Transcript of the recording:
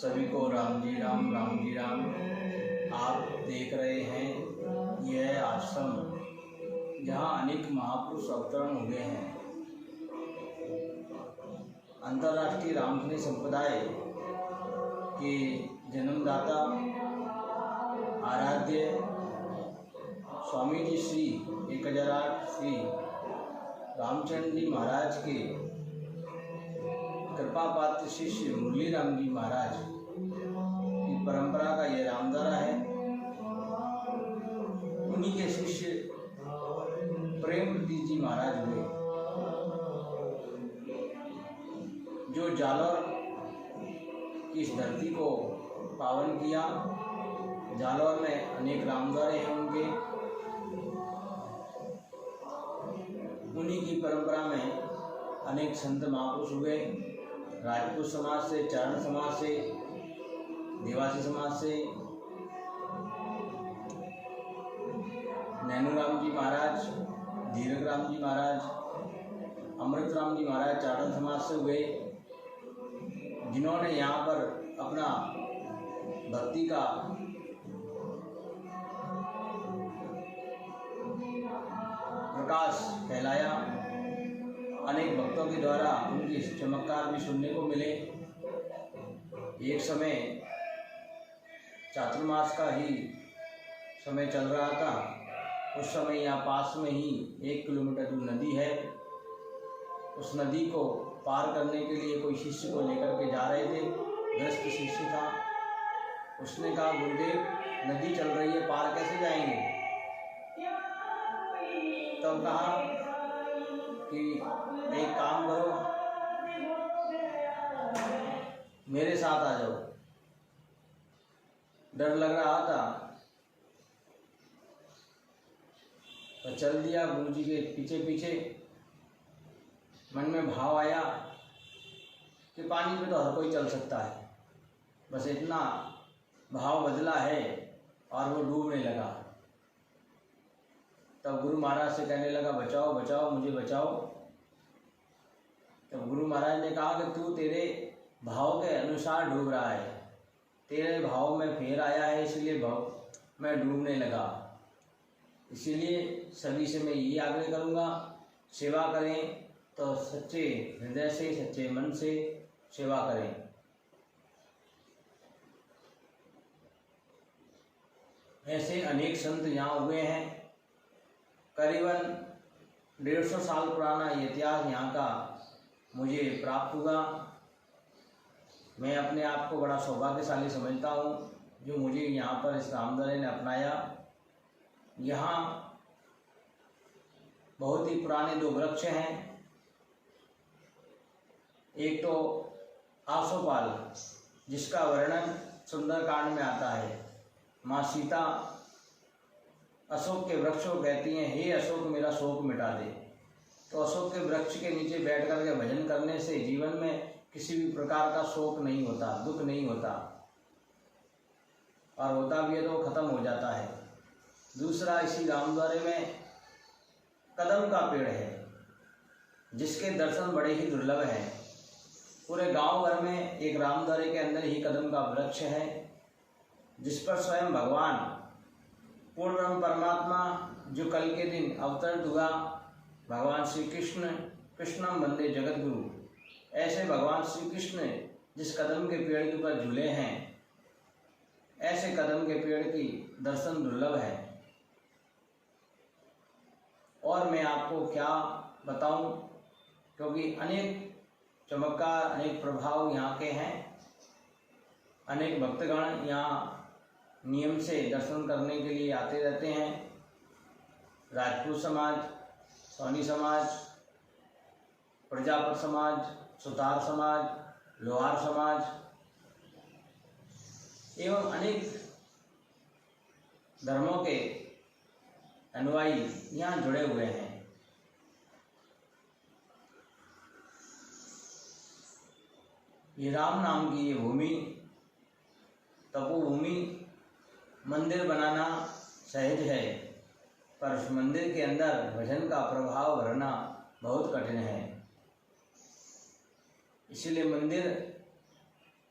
सभी को राम जी राम, राम जी राम। आप देख रहे हैं यह आश्रम जहाँ अनेक महापुरुष अवतरण हुए हैं। अंतर्राष्ट्रीय रामधनी संप्रदाय के जन्मदाता आराध्य स्वामी जी श्री 1008 श्री रामचंद्र जी महाराज के कृपा पात्र शिष्य मुरली राम जी महाराज की परंपरा का यह रामदरा है। उन्हीं के शिष्य प्रेम प्रतीक जी महाराज हुए, जो जालौर की इस धरती को पावन किया। जालौर में अनेक रामद्वारे हैं उनके। उन्हीं की परंपरा में अनेक संत महापुरुष हुए। राजपूत समाज से, चारण समाज से, देवासी समाज से नैनू राम जी महाराज, धीरक राम जी महाराज, अमृत राम जी महाराज चारण समाज से हुए, जिन्होंने यहाँ पर अपना भक्ति का प्रकाश फैलाया। अनेक भक्तों के द्वारा उनके चमत्कार भी सुनने को मिले। एक समय चातुर्मास का ही समय चल रहा था। उस समय यहाँ पास में ही 1 किलोमीटर दूर नदी है। उस नदी को पार करने के लिए कोई शिष्य को लेकर के जा रहे थे। ग्रस्त शिष्य था। उसने कहा, गुरुदेव नदी चल रही है, पार कैसे जाएंगे? तब कहा कि एक काम करो, मेरे साथ आ जाओ। डर लग रहा था तो चल दिया गुरु जी के पीछे पीछे। मन में भाव आया कि पानी पे तो हर कोई चल सकता है, बस इतना भाव बदला है और वो डूबने लगा। तब गुरु महाराज से कहने लगा, बचाओ बचाओ, मुझे बचाओ। तब गुरु महाराज ने कहा कि तू तेरे भाव के अनुसार डूब रहा है, तेरे भाव में फेर आया है, इसलिए भाव मैं डूबने लगा। इसीलिए सभी से मैं यही आग्रह करूँगा, सेवा करें तो सच्चे हृदय से, सच्चे मन से सेवा करें। ऐसे अनेक संत यहाँ हुए हैं। करीबन 150 साल पुराना ये इतिहास यहाँ का मुझे प्राप्त हुआ। मैं अपने आप को बड़ा सौभाग्यशाली समझता हूँ जो मुझे यहाँ पर इस रामदरे ने अपनाया। यहाँ बहुत ही पुराने 2 वृक्ष हैं। एक तो आसोपाल, जिसका वर्णन सुंदरकांड में आता है। माँ सीता अशोक के वृक्ष को कहती हैं, हे अशोक मेरा शोक मिटा दे। तो अशोक के वृक्ष के नीचे बैठ कर के भजन करने से जीवन में किसी भी प्रकार का शोक नहीं होता, दुख नहीं होता, और होता भी है तो खत्म हो जाता है। दूसरा, इसी रामद्वारे में कदम का पेड़ है, जिसके दर्शन बड़े ही दुर्लभ हैं। पूरे गांव भर में एक रामद्वारे के अंदर ही कदम का वृक्ष है, जिस पर स्वयं भगवान पूर्ण ब्रह्म परमात्मा जो कल के दिन अवतरित हुआ, भगवान श्री कृष्ण, कृष्णम वंदे जगत गुरु, ऐसे भगवान श्री कृष्ण जिस कदम के पेड़ के ऊपर झूले हैं, ऐसे कदम के पेड़ की दर्शन दुर्लभ है। और मैं आपको क्या बताऊं, क्योंकि अनेक चमत्कार, अनेक प्रभाव यहाँ के हैं। अनेक भक्तगण यहाँ नियम से दर्शन करने के लिए आते रहते हैं। राजपूत समाज, सोनी समाज, प्रजापत समाज, सुतार समाज, लोहार समाज एवं अनेक धर्मों के अनुयायी यहाँ जुड़े हुए हैं। ये राम नाम की ये भूमि, तपोभूमि, मंदिर बनाना सहज है, पर उस मंदिर के अंदर भजन का प्रभाव भरना बहुत कठिन है। इसीलिए मंदिर